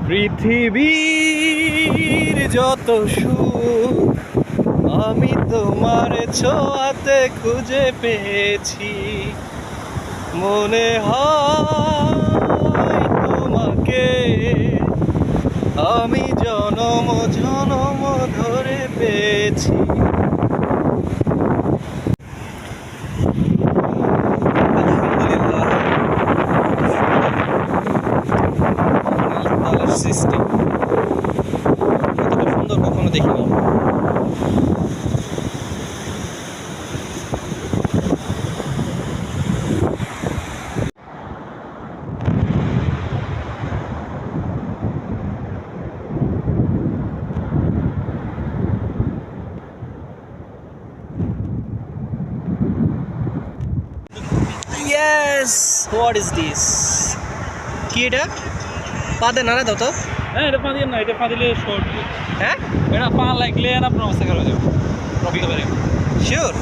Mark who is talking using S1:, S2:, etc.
S1: পৃথিবীর যত সুখ আমি তোমার ছোঁয়াতে খুঁজে পেয়েছি। মনে হয় তোমাকে আমি জনম জনম ধরে পেয়েছি। আল্লাহর সৃষ্টি এতটা সুন্দর কখনো দেখিনি। Yes! What is this? কি এটা? পা দে না দাও তো।
S2: হ্যাঁ, এটা পা দিয়ে না, এটা পা দিলে শর্ট।
S1: হ্যাঁ?
S2: এটা পা লাগলে আপনার অবস্থা খারাপ হয়ে যাবে।
S1: শিওর?